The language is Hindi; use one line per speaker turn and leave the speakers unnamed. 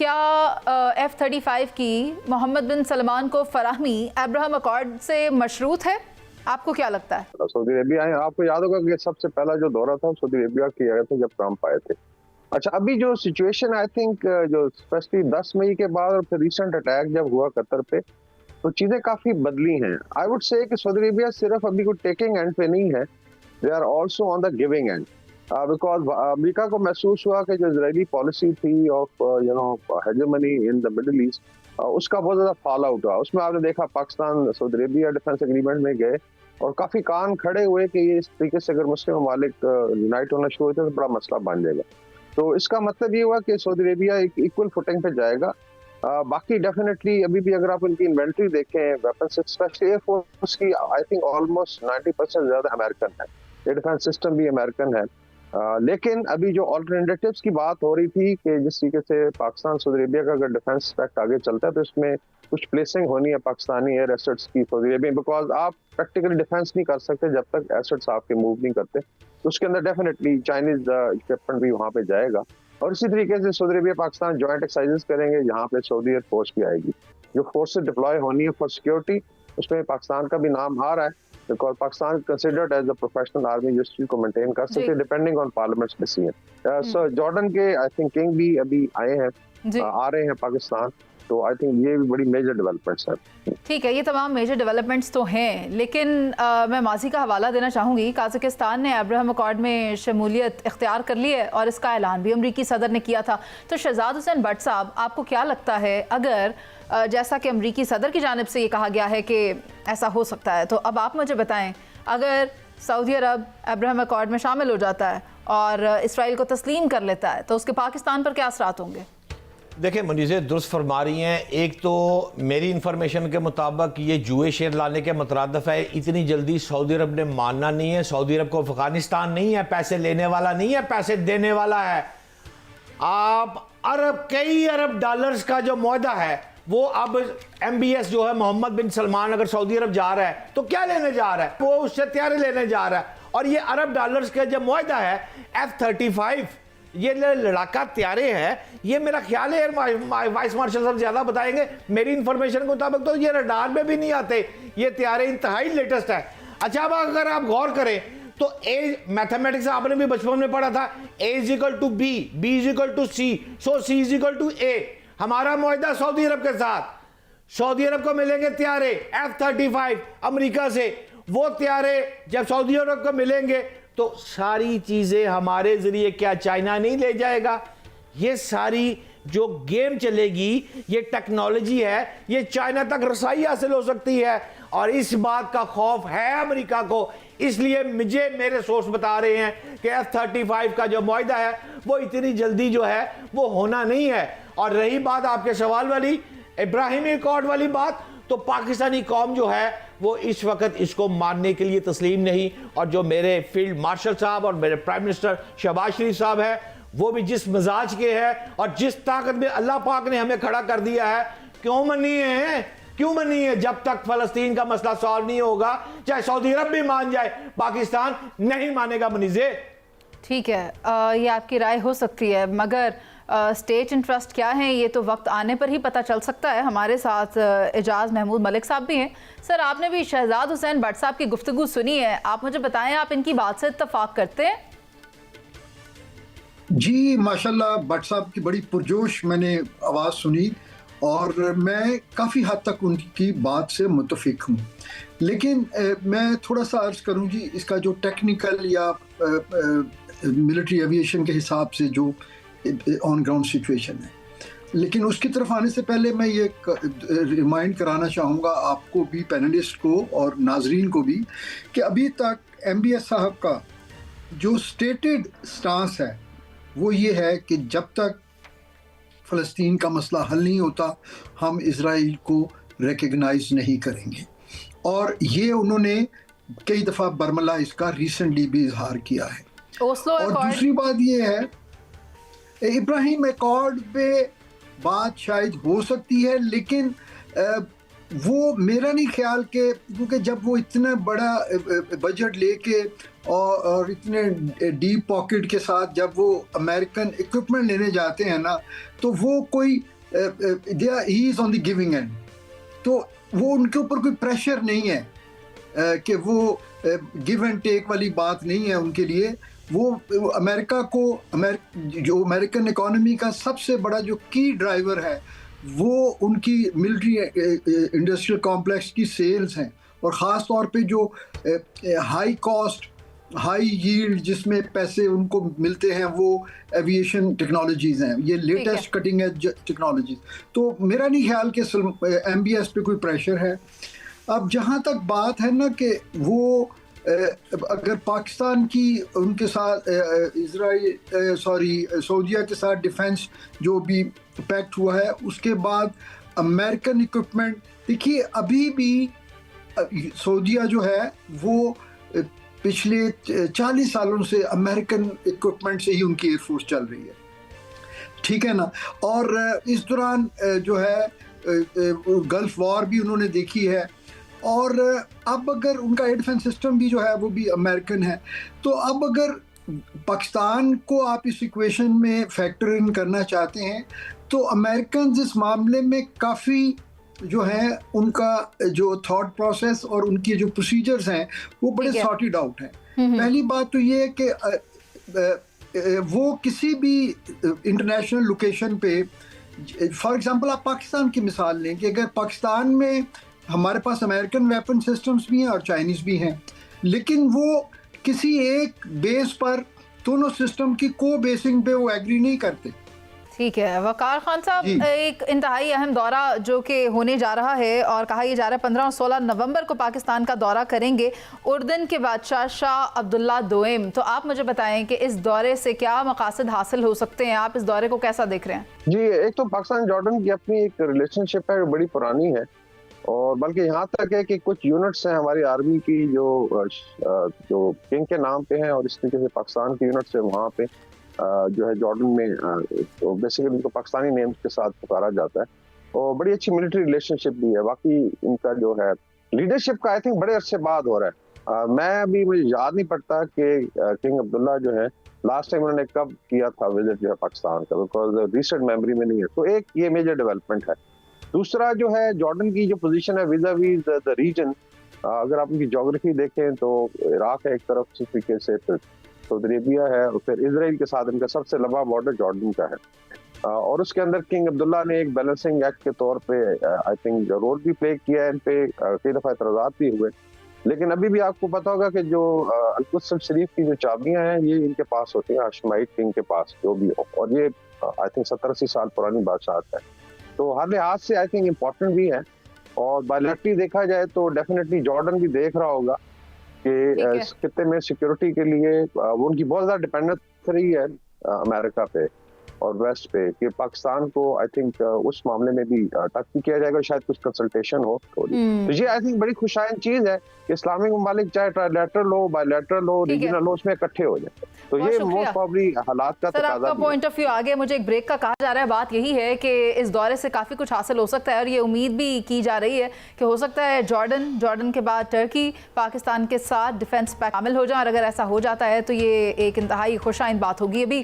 क्या F-35 की मोहम्मद बिन सलमान को फराहमी अब्राहम अकॉर्ड से मशरूत है? आपको क्या लगता है?
सऊदी अरेबिया है, आपको याद होगा कि सबसे पहला जो दौरा था सऊदी अरेबिया किया गया था जब ट्रंप आए थे। अच्छा, अभी जो सिचुएशन आई थिंक जो स्पेशली 10 मई के बाद और फिर रिसेंट अटैक जब हुआ कतर पे, तो चीजें काफी बदली हैं। आई वुड से कि सऊदी अरेबिया सिर्फ अभी कोई टेकिंग एंड पे नहीं है, they are also on the giving end, because America को महसूस हुआ कि जो इजरायली पॉलिसी थी of hegemony in the Middle East, उसका बहुत ज्यादा फॉल आउट हुआ। उसमें आपने देखा Pakistan Saudi Arabia defence agreement में गए और काफी कान खड़े हुए कि ये इस तरीके से अगर मुस्लिम ममालिक यूनाइट होना शुरू होते तो बड़ा मसला बन जाएगा। तो इसका मतलब ये हुआ कि सऊदी अरेबिया एक इक्वल फुटिंग पे जाएगा। बाकी डेफिनेटली अभी भी अगर आप इनकी इन्वेंट्री देखें वेपन्स, स्पेशली एयरफोर्स की, आई थिंक ऑलमोस्ट 90% ज्यादा अमेरिकन है, ये डिफेंस सिस्टम भी अमेरिकन है। लेकिन अभी जो ऑल्टरनेटिव्स की बात हो रही थी कि जिस तरीके से पाकिस्तान सऊदी अरेबिया का अगर डिफेंस एक्सपेक्ट आगे चलता है तो इसमें कुछ प्लेसिंग होनी है पाकिस्तानी एयर एसेट्स की सऊदी अरेबिया, बिकॉज आप प्रैक्टिकली डिफेंस नहीं कर सकते जब तक एसेट्स आपके मूव नहीं करते। तो उसके अंदर डेफिनेटली चाइनीज इक्विपमेंट भी वहाँ पे जाएगा। और इसी तरीके से Saudi Arabia Pakistan joint exercises करेंगे जहाँ पे सऊदी एयर फोर्स भी आएगी। जो फोर्सेस डिप्लॉय होनी है फॉर सिक्योरिटी, उसमें पाकिस्तान का भी नाम आ रहा है, because Pakistan considered as a professional army जिस चीज को मेंटेन कर सकते depending on parliament's decision. So Jordan के आई थिंक किंग भी अभी आए हैं, आ रहे हैं पाकिस्तान, तो आई थिंक ये भी बड़ी मेजर डेवलपमेंट्स हैं।
ठीक है, ये तमाम मेजर डेवलपमेंट्स तो हैं, लेकिन मैं माजी का हवाला देना चाहूँगी। काज़ाकिस्तान ने अब्राहम अकॉर्ड में शमूलियत इख्तियार कर ली है और इसका ऐलान भी अमरीकी सदर ने किया था। तो शहजाद हुसैन भट्ट साहब, आपको क्या लगता है, अगर जैसा कि अमरीकी सदर की जानिब से ये कहा गया है कि ऐसा हो सकता है, तो अब आप मुझे बताएं, अगर सऊदी अरब अब्राहम अकॉर्ड में शामिल हो जाता है और इसराइल को तस्लीम कर लेता है, तो उसके पाकिस्तान पर क्या असरात होंगे?
देखिए, मुनीज़े दुरुस्त फरमा रही हैं। एक तो मेरी इंफॉर्मेशन के मुताबिक ये जुए शेयर लाने के मुतरादफ है। इतनी जल्दी सऊदी अरब ने मानना नहीं है। सऊदी अरब को अफगानिस्तान नहीं है, पैसे लेने वाला नहीं है, पैसे देने वाला है। आप कई अरब डॉलर्स का जो मुआहदा है वो अब MBS जो है मोहम्मद बिन सलमान अगर सऊदी अरब जा रहा है तो क्या लेने जा रहा है? वो उससे तैयारी लेने जा रहा है। और ये अरब डॉलर्स का जो मुआहदा है F-35, ये लड़ाका तैयारे हैं, ये मेरा ख्याल है वाइस मार्शल साहब ज्यादा बताएंगे, मेरी इंफॉर्मेशन के मुताबिक तो ये रडार में भी नहीं आते, ये तैयारे इंतहाई लेटेस्ट है। अच्छा, अब अगर आप गौर करें तो ए मैथमेटिक्स आपने भी बचपन में पढ़ा था, A=B, B=C, सो C=A। हमारा मुआहदा सऊदी अरब के साथ, सऊदी अरब को मिलेंगे तैयारे F-35 अमेरिका से, वो तैयारे जब सऊदी अरब को मिलेंगे तो सारी चीजें हमारे जरिए क्या चाइना नहीं ले जाएगा? ये सारी जो गेम चलेगी, ये टेक्नोलॉजी है, ये चाइना तक रसाई हासिल हो सकती है। और इस बात का खौफ है अमेरिका को, इसलिए मुझे मेरे सोर्स बता रहे हैं कि F-35 का जो मुआहदा है वो इतनी जल्दी जो है वो होना नहीं है। और रही बात आपके सवाल वाली, इब्राहिमी अकॉर्ड वाली बात, तो पाकिस्तानी कौम जो है वो इस वक्त इसको मानने के लिए तस्लीम नहीं। और जो मेरे फील्ड मार्शल साहब और मेरे प्राइम मिनिस्टर शहबाज शरीफ साहब है, वो भी जिस मिजाज के हैं और जिस ताकत में अल्लाह पाक ने हमें खड़ा कर दिया है, क्यों मनी है जब तक फलस्तीन का मसला सॉल्व नहीं होगा, चाहे सऊदी अरब भी मान जाए, पाकिस्तान नहीं मानेगा। मनीजे,
ठीक है, ये आपकी राय हो सकती है, मगर स्टेट इंटरेस्ट क्या है ये तो वक्त आने पर ही पता चल सकता है। हमारे साथ एजाज महमूद मलिक साहब भी हैं। सर, आपने भी शहजाद हुसैन भट्ट साहब की गुफ्तगू सुनी है, आप मुझे बताएं, आप इनकी बात से इत्तफाक करते हैं?
जी माशाल्लाह, भट्ट साहब की बड़ी पुरजोश मैंने आवाज़ सुनी और मैं काफ़ी हद तक उनकी बात से मुत्तफिक हूँ। लेकिन मैं थोड़ा सा अर्ज़ करूँ जी, इसका जो टेक्निकल या मिलिट्री एविएशन के हिसाब से जो ऑन ग्राउंड सिचुएशन है, लेकिन उसकी तरफ आने से पहले मैं ये रिमाइंड कराना चाहूँगा आपको भी, पैनलिस्ट को और नाजरीन को भी, कि अभी तक MBS साहब का जो स्टेटेड स्टांस है वो ये है कि जब तक फ़लस्तीन का मसला हल नहीं होता हम इज़राइल को रिकग्नाइज नहीं करेंगे। और ये उन्होंने कई दफ़ा बरमला इसका रिसेंटली भी इजहार किया है। और दूसरी बात ये है, इब्राहिम अकॉर्ड पे बात शायद हो सकती है, लेकिन वो मेरा नहीं ख्याल कि, क्योंकि जब वो इतना बड़ा बजट लेके और इतने डीप पॉकेट के साथ जब वो अमेरिकन इक्विपमेंट लेने जाते हैं ना, तो वो कोई he is on the giving and, तो वो उनके ऊपर कोई प्रेशर नहीं है कि वो गिव एंड टेक वाली बात नहीं है उनके लिए। वो अमेरिका को जो अमेरिकन इकोनॉमी का सबसे बड़ा जो की ड्राइवर है वो उनकी मिलिट्री इंडस्ट्रियल कॉम्प्लेक्स की सेल्स हैं, और ख़ास तौर पे जो हाई कॉस्ट हाई यील्ड जिसमें पैसे उनको मिलते हैं वो एविएशन टेक्नोलॉजीज़ हैं, ये लेटेस्ट कटिंग एज टेक्नोलॉजीज़। तो मेरा नहीं ख्याल कि MBS पे कोई प्रेशर है। अब जहाँ तक बात है ना कि वो अगर पाकिस्तान की उनके साथ सऊदीया के साथ डिफेंस जो भी पैक्ट हुआ है, उसके बाद अमेरिकन इक्विपमेंट, देखिए अभी भी सऊदीया जो है वो पिछले 40 सालों से अमेरिकन इक्विपमेंट से ही उनकी एयरफोर्स चल रही है, ठीक है ना। और इस दौरान जो है गल्फ वॉर भी उन्होंने देखी है, और अब अगर उनका एयर डिफेंस सिस्टम भी जो है वो भी अमेरिकन है, तो अब अगर पाकिस्तान को आप इस इक्वेशन में फैक्टर इन करना चाहते हैं तो अमेरिकन इस मामले में काफ़ी जो है उनका जो थॉट प्रोसेस और उनकी जो प्रोसीजर्स हैं वो बड़े सॉर्टेड आउट हैं। पहली बात तो ये है कि वो किसी भी इंटरनेशनल लोकेशन पे, फॉर एग्जांपल आप पाकिस्तान की मिसाल लें कि अगर पाकिस्तान में हमारे पास अमेरिकन वेपन सिस्टम्स भी हैं और चाइनीज़ भी हैं, लेकिन वो किसी एक बेस पर दोनों सिस्टम की को बेसिंग पे वो एग्री नहीं करते।
ठीक है वकार खान साहब, एक इंतहाई अहम दौरा जो कि होने जा रहा है और कहा यह जा रहा है 15 और 16 नवंबर को पाकिस्तान का दौरा करेंगे उर्दन के बादशाह शाह अब्दुल्ला दोएम। तो आप मुझे बताएं कि इस दौरे से क्या मकासद हासिल हो सकते हैं, आप इस दौरे को कैसा देख रहे हैं? जी,
एक तो पाकिस्तान जॉर्डन की अपनी एक रिलेशनशिप है, बड़ी पुरानी है, और बल्कि यहाँ तक है कि कुछ यूनिट्स हैं हमारी आर्मी की जो किंग के नाम पे हैं, और इस तरीके से पाकिस्तान की यूनिट्स है वहाँ पे जो है जॉर्डन में, तो बेसिकली इनको पाकिस्तानी नेम्स के साथ पुकारा जाता है, और बड़ी अच्छी मिलिट्री रिलेशनशिप भी है। बाकी इनका जो है लीडरशिप का आई थिंक बड़े अरसे बाद हो रहा है। मुझे याद नहीं पड़ता कि किंग अब्दुल्ला जो है लास्ट टाइम उन्होंने कब किया था विजिट जो है पाकिस्तान का, बिकॉज रिसेंट मेमोरी में नहीं है। तो एक ये मेजर डेवलपमेंट है। दूसरा जो है जॉर्डन की जो पोजीशन है विजा वीज द रीजन, अगर आप उनकी ज्योग्राफी देखें तो इराक है एक तरफ, इस तरीके से फिर सऊदी अरेबिया है, और फिर इजराइल के साथ इनका सबसे लंबा बॉर्डर जॉर्डन का है। और उसके अंदर किंग अब्दुल्ला ने एक बैलेंसिंग एक्ट के तौर पे आई थिंक रोल भी प्ले किया है, इन पे कई दफ़ा एतराज़ात भी हुए, लेकिन अभी भी आपको पता होगा कि जो अल-कुद्स शरीफ की जो चाबियां हैं ये इनके पास होती हैं, हाशमाइट किंग के पास जो भी हो, और ये आई थिंक 70-80 साल पुरानी बादशाहत है, तो हर लिहाज से आई थिंक इम्पोर्टेंट भी है। और बायलैटरली देखा जाए तो डेफिनेटली जॉर्डन भी देख रहा होगा कि इस खित्ते में सिक्योरिटी के लिए वो उनकी बहुत ज़्यादा डिपेंडेंस रही है अमेरिका पे और वेस्ट पे, कि पाकिस्तान को आई थिंक उस मामले में भी टच भी किया जाएगा, शायद कुछ कंसल्टेशन हो। तो ये आई थिंक बड़ी खुशाइन चीज है कि इस्लामिक ममालिक चाहे ट्राइलैटरल हो, बायलैटरल हो, रीजनल हो, उसमें इकट्ठे हो जाए, तो ये मोस्ट प्रॉब्ली हालात का
सर आपका पॉइंट ऑफ व्यू आगे मुझे एक ब्रेक का कहा जा रहा है। बात यही है कि इस दौरे से काफ़ी कुछ हासिल हो सकता है, और ये उम्मीद भी की जा रही है कि हो सकता है जॉर्डन के बाद टर्की पाकिस्तान के साथ डिफेंस पैक्ट शामिल हो जाए, और अगर ऐसा हो जाता है तो ये एक इंतहाई खुशाइन बात होगी। अभी